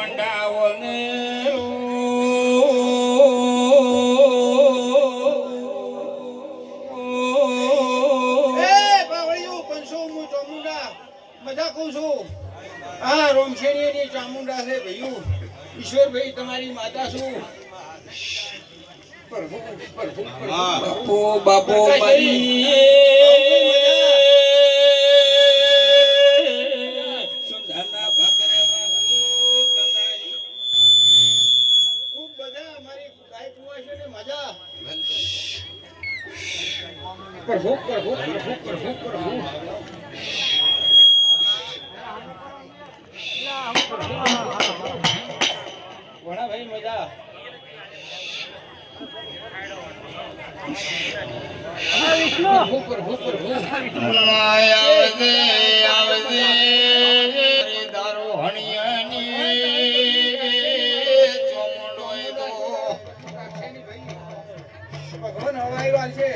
મંડાવને મજા કહું છું હા રોમશેરીની ચામુંડા છે ભૈયું ઈશ્વરભાઈ તમારી માતા છું બાપો બાપો મારી સુંદરના ભાગરે ખૂબ બધા અમારી ગાય કુવા છે ને મજા પ્રભુ પ્રભુ પ્રભુ પ્રભુ પ્રભુ વણા ભાઈ મજા પ્રભુ પ્રભુ પ્રભુ આવજે આવજે દારો હણિયાની ચોમડોય તો ભગવાન હવાઈ વાલ છે